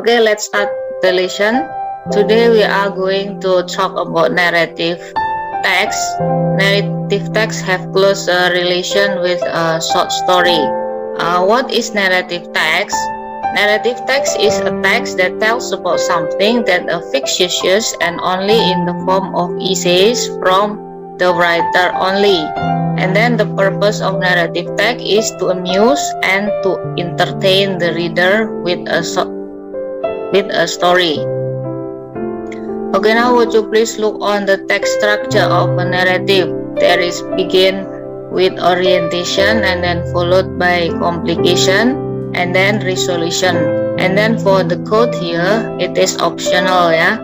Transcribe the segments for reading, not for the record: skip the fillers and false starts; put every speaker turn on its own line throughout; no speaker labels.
Okay, let's start the lesson. Today we are going to talk about narrative text. Narrative text have close relation with a short story. What is narrative text? Narrative text is a text that tells about something that is fictitious and only in the form of essays from the writer only. And then the purpose of narrative text is to amuse and to entertain the reader with a story. Okay, now would you please look on the text structure of a narrative. There is begin with orientation and then followed by complication and then resolution. And then for the code here, it is optional, yeah.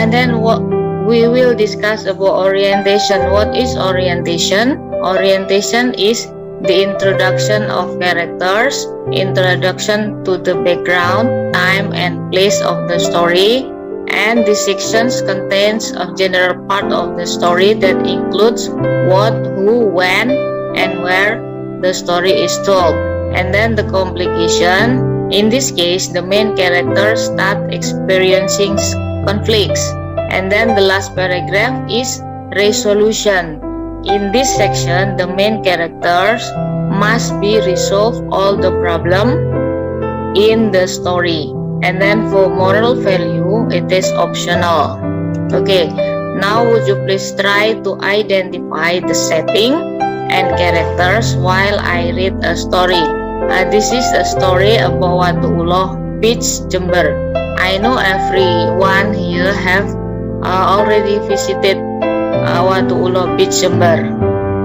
And then what we will discuss about orientation. What is orientation? Orientation is the introduction of characters, introduction to the background, time and place of the story, and the sections contains a general part of the story that includes what, who, when, and where the story is told. And then the complication. In this case, the main characters start experiencing conflicts. And then the last paragraph is resolution. In this section, the main characters must be resolve all the problem in the story. And then for moral value, it is optional. Okay, now would you please try to identify the setting and characters while I read a story. This is a story about Watuuloh Beach, Jember. I know everyone here have already visited Watuuloh Beach, Jember.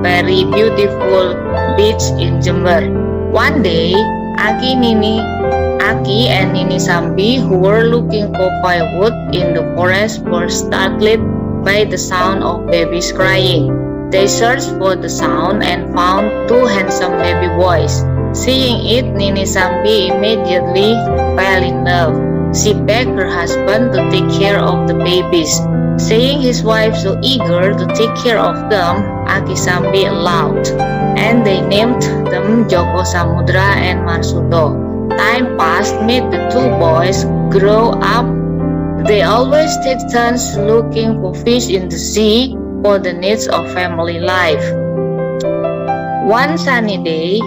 Very beautiful beach in Jember. One day, Aki and Nini Sambi, who were looking for firewood in the forest, were startled by the sound of babies crying. They searched for the sound and found two handsome baby boys. Seeing it, Nini Sambi immediately fell in love. She begged her husband to take care of the babies. Seeing his wife so eager to take care of them, Aki Sambi allowed, and they named them Joko Samudra and Marsudo. Time passed, made the two boys grow up. They always take turns looking for fish in the sea for the needs of family life. One sunny day,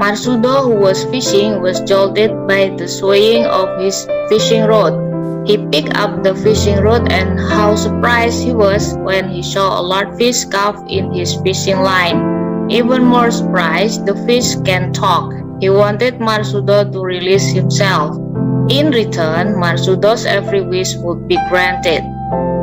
Marsudo, who was fishing, was jolted by the swaying of his fishing rod. He picked up the fishing rod, and how surprised he was when he saw a large fish caught in his fishing line. Even more surprised, the fish can talk. He wanted Marsudo to release himself. In return, Marsudo's every wish would be granted.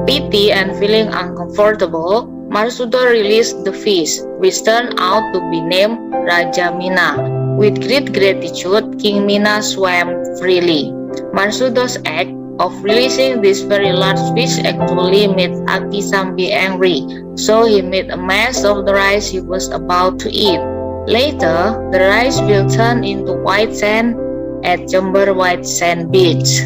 Pity and feeling uncomfortable, Marsudo released the fish, which turned out to be named Raja Mina. With great gratitude, King Mina swam freely. Marsudo's act of releasing this very large fish actually made Aki Sambi angry, so he made a mess of the rice he was about to eat. Later, the rice will turn into white sand at Jember White Sand Beach.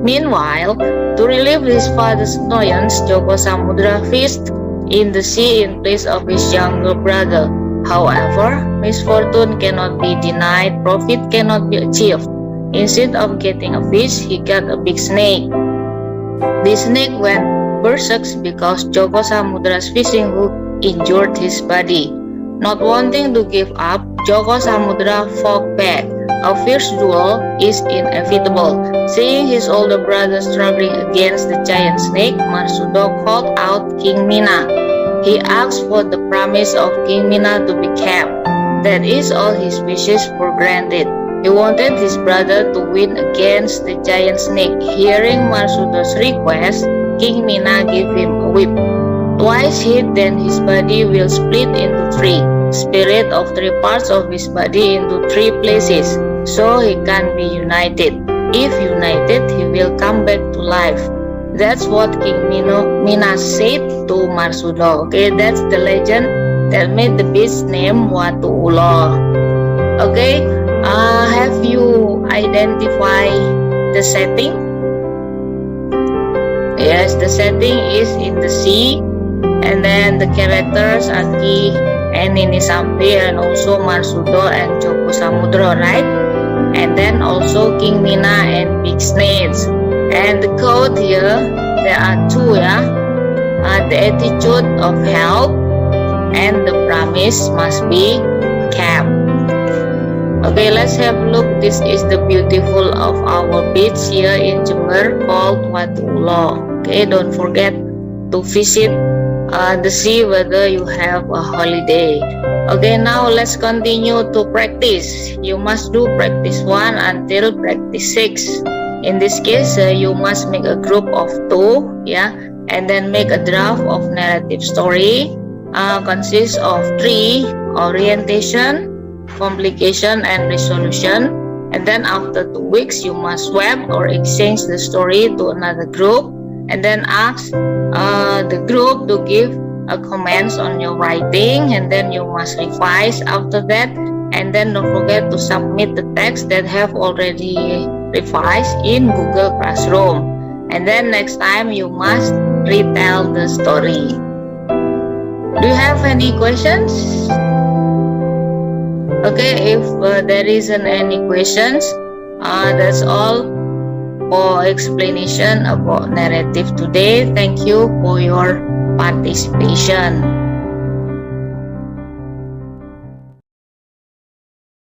Meanwhile, to relieve his father's annoyance, Joko Samudra fished in the sea in place of his younger brother. However, misfortune cannot be denied, profit cannot be achieved. Instead of getting a fish, he got a big snake. The snake went berserk because Joko Samudra's fishing hook injured his body. Not wanting to give up, Joko Samudra fought back. A fierce duel is inevitable. Seeing his older brother struggling against the giant snake, Marsudo called out King Mina. He asked for the promise of King Mina to be kept. That is, all his wishes were granted. He wanted his brother to win against the giant snake. Hearing Marsudo's request, King Mina gave him a whip. Twice hit, then his body will split into three. Spirit of three parts of his body into three places, so he can be united. If united, he will come back to life. That's what King Mina said to Marsudo. Okay, that's the legend that made the beach name Watuuloh. Okay, have you identified the setting? Yes, the setting is in the sea, and then the characters Aki and Nini Sambi and also Marsudo and Joko Samudra, right? and then also King Mina and Big Snakes. And the quote here, there are two, the attitude of help and the promise must be kept. Okay, let's have a look. This is the beautiful of our beach here in Jember called Watu Ulo. Okay, don't forget to visit the sea whether you have a holiday. Okay, now let's continue to practice. You must do practice 1 until practice 6. In this case, you must make a group of 2, and then make a draft of narrative story. Consists of 3: orientation, complication, and resolution. And then after 2 weeks, you must swap or exchange the story to another group, and then ask the group to give comments on your writing, and then you must revise after that, and then don't forget to submit the text that have already revised in Google Classroom. And then next time you must retell the story. Do you have any questions? Okay, if there isn't any questions, that's all for explanation about narrative today. Thank you for your participation.